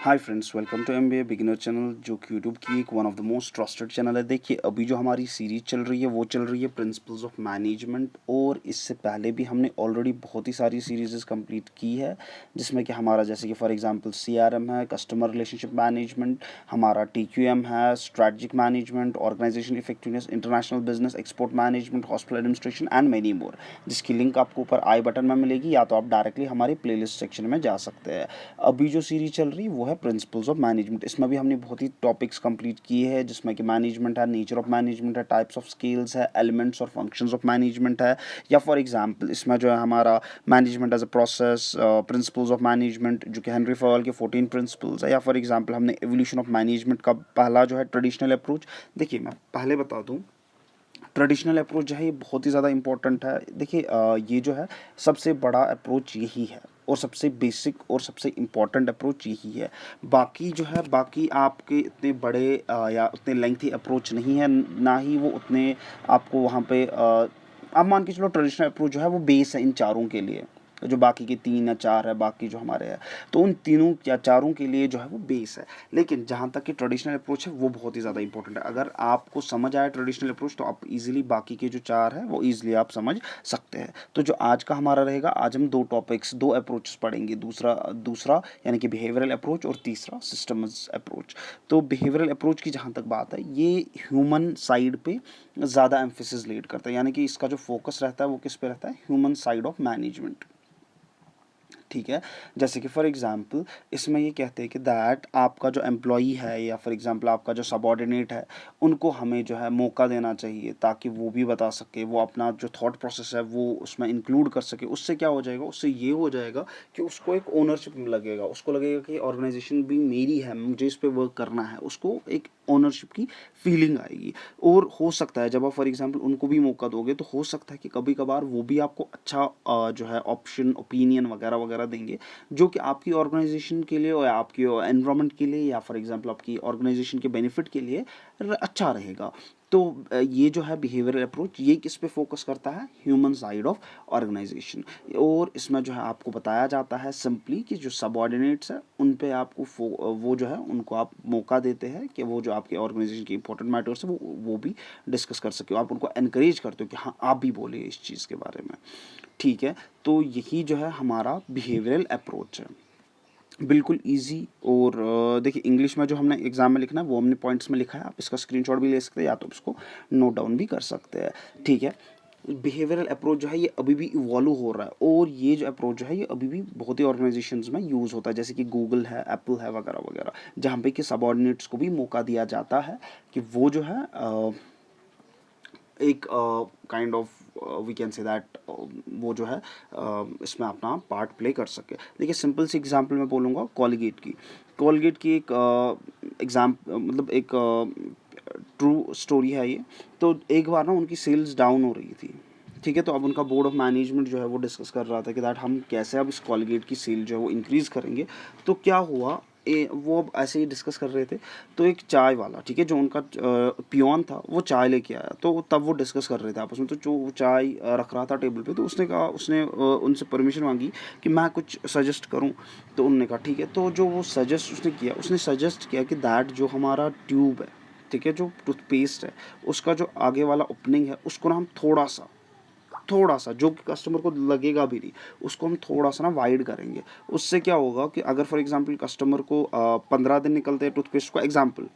Hi friends, welcome to MBA beginner channel, जो कि YouTube की एक one of the most trusted channel है। देखिए, अभी जो हमारी सीरीज चल रही है वो चल रही है प्रिंसिपल्स ऑफ मैनेजमेंट, और इससे पहले भी हमने ऑलरेडी बहुत ही सारी सीरीज़ कंप्लीट की है, जिसमें कि हमारा जैसे कि फॉर एग्जांपल सीआरएम है, कस्टमर रिलेशनशिप मैनेजमेंट, हमारा टीक्यूएम है, strategic management, organisation effectiveness, international business, export management, hospital administration and many more, जिसकी लिंक आपको ऊपर आई बटन में मिलेगी, या तो आप डायरेक्टली हमारे प्लेलिस्ट सेक्शन में जा सकते हैं। अभी जो सीरीज चल रही है वो है प्रिंसिपल्स ऑफ मैनेजमेंट। इसमें भी हमने बहुत ही टॉपिक्स कंप्लीट किए हैं, जिसमें कि मैनेजमेंट है, नेचर ऑफ मैनेजमेंट है, टाइप्स ऑफ स्किल्स है, एलिमेंट्स और फंक्शंस ऑफ मैनेजमेंट है, या फॉर एग्जांपल इसमें जो है हमारा management as a process, principles of management जो कि हेनरी फॉल के 14 प्रिंसिपल्स है, या फॉर एग्जांपल हमने एवोल्यूशन ऑफ मैनेजमेंट का पहला जो है ट्रेडिशनल अप्रोच। देखिए, मैं पहले बता दूँ, ट्रेडिशनल अप्रोच जो है ये बहुत ही ज़्यादा इंपॉर्टेंट है। देखिए, ये जो है सबसे बड़ा अप्रोच यही है, और सबसे बेसिक और सबसे इम्पॉर्टेंट अप्रोच यही है। बाकी जो है, बाकी आपके इतने बड़े या उतने लेंथी अप्रोच नहीं है, ना ही वो उतने आपको वहाँ पे आप मान के चलो ट्रेडिशनल अप्रोच जो है वो बेस है इन चारों के लिए। जो बाकी के 3 या 4 है, बाकी जो हमारे हैं, तो उन तीनों या चारों के लिए जो है वो बेस है। लेकिन जहाँ तक कि ट्रेडिशनल अप्रोच है वो बहुत ही ज़्यादा इंपॉर्टेंट है। अगर आपको समझ आए ट्रेडिशनल अप्रोच, तो आप इजीली बाकी के जो 4 है वो इजीली आप समझ सकते हैं। तो जो आज का हमारा रहेगा, आज हम 2 टॉपिक्स, 2 अप्रोचेस पढ़ेंगे। दूसरा दूसरा यानी कि बिहेवियरल अप्रोच, और तीसरा सिस्टम्स अप्रोच। तो बिहेवियरल अप्रोच की जहाँ तक बात है, ये ह्यूमन साइड पे ज़्यादा एम्फेसिस लीड करता है, यानी कि इसका जो फोकस रहता है वो किस पे रहता है, ह्यूमन साइड ऑफ मैनेजमेंट। ठीक है। जैसे कि फॉर एग्जांपल इसमें ये कहते हैं कि दैट आपका जो एम्प्लॉई है, या फॉर एग्जांपल आपका जो सबऑर्डिनेट है, उनको हमें जो है मौका देना चाहिए, ताकि वो भी बता सके, वो अपना जो थॉट प्रोसेस है वो उसमें इंक्लूड कर सके। उससे क्या हो जाएगा, उससे ये हो जाएगा कि उसको एक ओनरशिप लगेगा, उसको लगेगा कि ऑर्गेनाइजेशन भी मेरी है, मुझे इस पर वर्क करना है, उसको एक ओनरशिप की फीलिंग आएगी। और हो सकता है जब आप फॉर एग्जांपल उनको भी मौका दोगे, तो हो सकता है कि कभी कभार वो भी आपको अच्छा जो है ऑप्शन, ओपिनियन वगैरह वगैरह देंगे, जो कि आपकी ऑर्गेनाइजेशन के लिए, और आपकी एनवायरनमेंट के लिए, या फॉर एग्जांपल आपकी ऑर्गेनाइजेशन के बेनिफिट के लिए अच्छा रहेगा। तो ये जो है बिहेवियरल अप्रोच, ये किस पे फोकस करता है, ह्यूमन साइड ऑफ ऑर्गेनाइजेशन। और इसमें जो है आपको बताया जाता है सिंपली कि जो सबऑर्डिनेट्स है उन पे आपको वो जो है उनको आप मौका देते हैं कि वो जो आपके ऑर्गेनाइजेशन के इंपॉर्टेंट मैटर्स है वो भी डिस्कस कर सके। आप उनको एनकरेज करते हो कि हाँ, आप भी बोलिए इस चीज़ के बारे में। ठीक है। तो यही जो है हमारा बिहेवियरल अप्रोच है, बिल्कुल इजी। और देखिए, इंग्लिश में जो हमने एग्जाम में लिखना है वो हमने पॉइंट्स में लिखा है, आप इसका स्क्रीनशॉट भी ले सकते हैं, या तो इसको नोट डाउन भी कर सकते हैं। ठीक है। बिहेवियरल अप्रोच जो है ये अभी भी इवॉल्व हो रहा है, और ये जो अप्रोच जो है ये अभी भी बहुत ही ऑर्गेनाइजेशंस में यूज़ होता है, जैसे कि गूगल है, एप्पल है, वगैरह वगैरह, जहाँ पे कि सबऑर्डिनेट्स को भी मौका दिया जाता है कि वो जो है एक kind of we can say that वो जो है इसमें अपना पार्ट प्ले कर सके। देखिए, सिंपल सी एग्जांपल मैं बोलूँगा कॉलगेट की एक एग्जाम मतलब एक ट्रू स्टोरी है ये। तो एक बार ना उनकी सेल्स डाउन हो रही थी। ठीक है। तो अब उनका बोर्ड ऑफ मैनेजमेंट जो है वो डिस्कस कर रहा था कि दैट हम कैसे अब इस कॉलगेट की सेल जो है वो इंक्रीज़ करेंगे। तो क्या हुआ, वो अब ऐसे ही डिस्कस कर रहे थे, तो एक चाय वाला, ठीक है, जो उनका पियोन था, वो चाय लेके आया। तो तब वो डिस्कस कर रहे थे आपस में, तो जो वो चाय रख रहा था टेबल पे, तो उसने कहा, उसने उनसे परमिशन मांगी कि मैं कुछ सजेस्ट करूं। तो उन्होंने कहा ठीक है। तो जो वो सजेस्ट उसने किया, उसने सजेस्ट किया कि दैट जो हमारा ट्यूब है, ठीक है, जो टूथपेस्ट है, उसका जो आगे वाला ओपनिंग है उसको ना हम थोड़ा सा जो कि कस्टमर को लगेगा भी नहीं, उसको हम थोड़ा सा ना वाइड करेंगे। उससे क्या होगा कि अगर फॉर एग्जांपल कस्टमर को 15 दिन निकलते हैं टूथपेस्ट का एग्जांपल,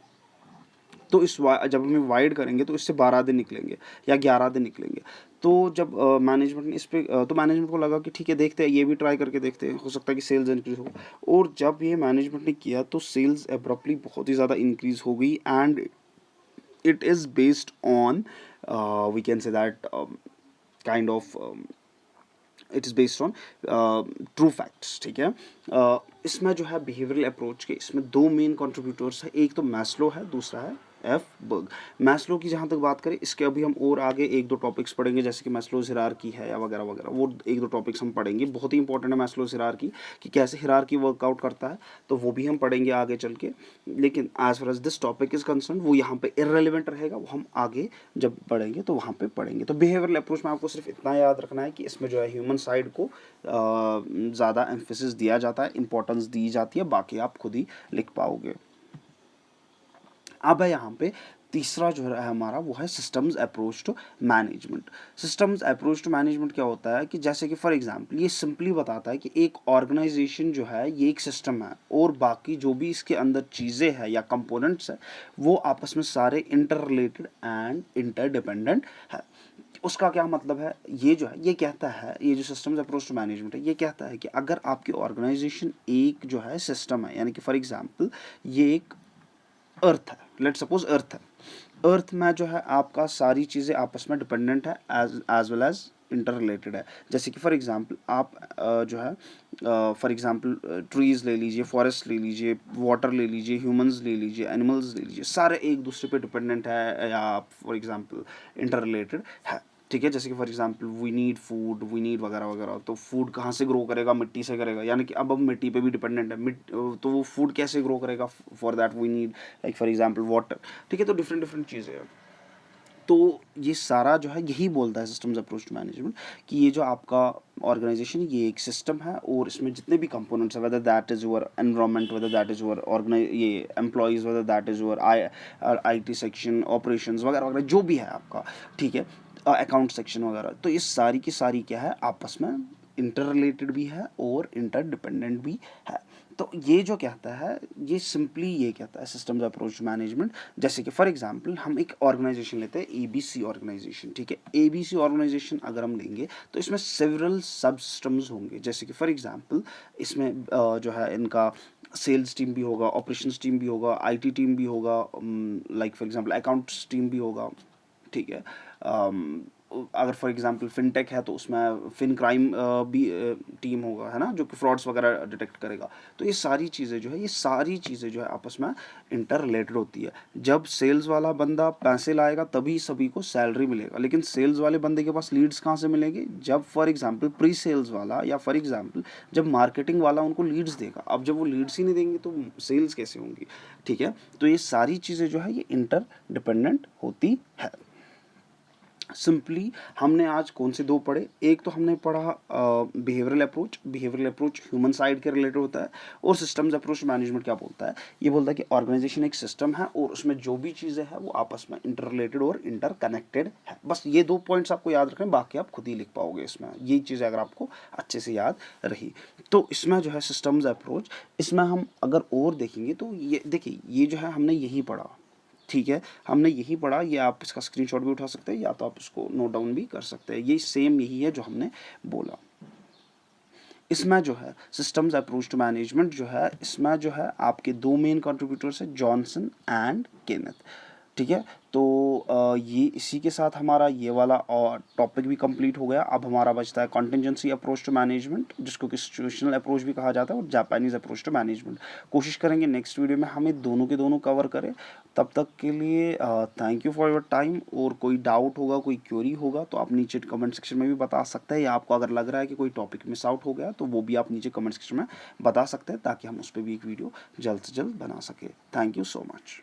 तो जब हम वाइड करेंगे तो इससे 12 दिन निकलेंगे या 11 दिन निकलेंगे। तो जब मैनेजमेंट ने इस पे तो मैनेजमेंट को लगा कि ठीक है, देखते हैं, ये भी ट्राई करके देखते हैं, हो सकता है कि सेल्स इंक्रीज हो। और जब ये मैनेजमेंट ने किया तो सेल्स एब्रप्टली बहुत ही ज़्यादा इंक्रीज हो गई, and it is based on we can say that kind of it is based on true facts. ठीक है। इसमें जो है बिहेवियरल अप्रोच के, इसमें 2 मेन कंट्रीब्यूटर्स है, एक तो मैस्लो है, दूसरा है एफ बर्ग। मैस्लो की जहाँ तक बात करें, इसके अभी हम और आगे एक दो टॉपिक्स पढ़ेंगे, जैसे कि मैस्लोज हिरार्की है या वगैरह वगैरह, वो एक दो टॉपिक्स हम पढ़ेंगे। बहुत ही इंपॉर्टेंट है मैस्लोज हिरार्की कि कैसे हिरार्की वर्कआउट करता है, तो वो भी हम पढ़ेंगे आगे चल के। लेकिन as far as this topic is concern वो यहाँ पे इररेलेवेंट रहेगा, वो हम आगे जब पढ़ेंगे तो वहाँ पे पढ़ेंगे। तो बिहेवियरल अप्रोच में आपको सिर्फ इतना याद रखना है कि इसमें जो है ह्यूमन साइड को ज़्यादा एम्फेसिस दिया जाता है, इंपॉर्टेंस दी जाती है, बाकी आप खुद ही लिख पाओगे। अब है यहाँ पे तीसरा जो है हमारा, वो है systems approach to management. Systems approach to management क्या होता है कि जैसे कि फॉर एग्जांपल ये सिंपली बताता है कि एक ऑर्गेनाइजेशन जो है ये एक सिस्टम है, और बाकी जो भी इसके अंदर चीज़ें हैं या कंपोनेंट्स है वो आपस में सारे इंटर रिलेटेड एंड इंटरडिपेंडेंट है। उसका क्या मतलब है, ये जो है ये कहता है, ये जो सिस्टम्स अप्रोच टू मैनेजमेंट है ये कहता है कि अगर आपकी ऑर्गेनाइजेशन एक जो है सिस्टम है, यानी कि फॉर एग्जांपल ये एक अर्थ है, लेट सपोज अर्थ है, अर्थ में जो है आपका सारी चीज़ें आपस में डिपेंडेंट है, as well as inter related है। जैसे कि फॉर एग्जांपल आप जो है फॉर एग्जांपल ट्रीज़ ले लीजिए, फॉरेस्ट ले लीजिए, वाटर ले लीजिए, ह्यूमंस ले लीजिए, एनिमल्स ले लीजिए, सारे एक दूसरे पे डिपेंडेंट है या फॉर एग्जांपल इंटर रिलेटेड है। ठीक है, जैसे कि for example we need food, we need वगैरह वगैरह, तो फूड कहाँ से ग्रो करेगा, मिट्टी से करेगा, यानी कि अब मिट्टी पे भी डिपेंडेंट है, तो वो फूड कैसे ग्रो करेगा, for that we need like for example water. ठीक है, तो डिफरेंट डिफरेंट चीज़ें हैं। तो ये सारा जो है यही बोलता है सिस्टम्स अप्रोच टू मैनेजमेंट कि ये जो आपका ऑर्गेनाइजेशन ये एक सिस्टम है, और इसमें जितने भी कंपोनेंट्स है, whether that is your environment, whether that is your ये employees, whether that is your IT section, operations वगैरह वगैरह जो भी है आपका, ठीक है, अकाउंट सेक्शन वगैरह, तो ये सारी की सारी क्या है आपस में इंटर रिलेटेड भी है और इंटरडिपेंडेंट भी है। तो ये जो कहता है ये सिंपली ये कहता है सिस्टम्स अप्रोच मैनेजमेंट। जैसे कि फॉर एग्जांपल हम एक ऑर्गेनाइजेशन लेते हैं, ABC ऑर्गेनाइजेशन, ठीक है, ABC ऑर्गेनाइजेशन अगर हम लेंगे तो इसमें सेवरल सब सिस्टम्स होंगे। जैसे कि फॉर एग्जांपल इसमें जो है इनका सेल्स टीम भी होगा, ऑपरेशंस टीम भी होगा, IT टीम भी होगा, like for example accounts team भी होगा, ठीक है। अगर फॉर एग्जांपल फिनटेक है तो उसमें फिन क्राइम भी टीम होगा, है ना, जो कि फ्रॉड्स वगैरह डिटेक्ट करेगा। तो ये सारी चीज़ें जो है ये सारी चीज़ें जो है आपस में इंटर रिलेटेड होती है। जब सेल्स वाला बंदा पैसे लाएगा तभी सभी को सैलरी मिलेगा, लेकिन सेल्स वाले बंदे के पास लीड्स कहाँ से मिलेंगे, जब फॉर एग्जांपल प्री सेल्स वाला या फॉर एग्जांपल जब मार्केटिंग वाला उनको लीड्स देगा। अब जब वो लीड्स ही नहीं देंगे तो सेल्स कैसे होंगी, ठीक है। तो ये सारी चीज़ें जो है ये इंटर डिपेंडेंट होती है। सिंपली हमने आज कौन से दो पढ़े, एक तो हमने पढ़ा behavioural approach. Behavioural approach human side के रिलेटेड होता है, और सिस्टम्स अप्रोच मैनेजमेंट क्या बोलता है, ये बोलता है कि ऑर्गेनाइजेशन एक सिस्टम है और उसमें जो भी चीज़ें हैं वो आपस में इंटर रिलेटेड और इंटर कनेक्टेड है। बस ये दो पॉइंट्स आपको याद रखने, बाकी आप खुद ही लिख पाओगे इसमें, ये चीज़ें अगर आपको अच्छे से याद रही तो। इसमें जो है सिस्टम्स अप्रोच, इसमें हम अगर और देखेंगे तो ये देखिए ये जो है हमने यही पढ़ा, ठीक है, हमने यही पढ़ा, ये आप इसका स्क्रीनशॉट भी उठा सकते हैं या तो आप इसको नोट डाउन भी कर सकते हैं, ये सेम यही है जो हमने बोला। इसमें जो है सिस्टम्स अप्रोच टू मैनेजमेंट जो है, इसमें जो है आपके दो मेन कंट्रीब्यूटर्स है, जॉनसन एंड केनेथ, ठीक है। तो ये इसी के साथ हमारा ये वाला और टॉपिक भी कंप्लीट हो गया। अब हमारा बचता है कॉन्टिजेंसी अप्रोच टू मैनेजमेंट, जिसको कि सिचुएशनल अप्रोच भी कहा जाता है, और जापानीज़ अप्रोच टू मैनेजमेंट। कोशिश करेंगे नेक्स्ट वीडियो में हम दोनों के दोनों कवर करें। तब तक के लिए thank you for your time. और कोई डाउट होगा, कोई क्वेरी होगा तो आप नीचे कमेंट सेक्शन में भी बता सकते हैं, या आपको अगर लग रहा है कि कोई टॉपिक मिस आउट हो गया तो वो भी आप नीचे कमेंट सेक्शन में बता सकते हैं, ताकि हम उस पर भी एक वीडियो जल्द से जल्द बना सके। Thank you so much.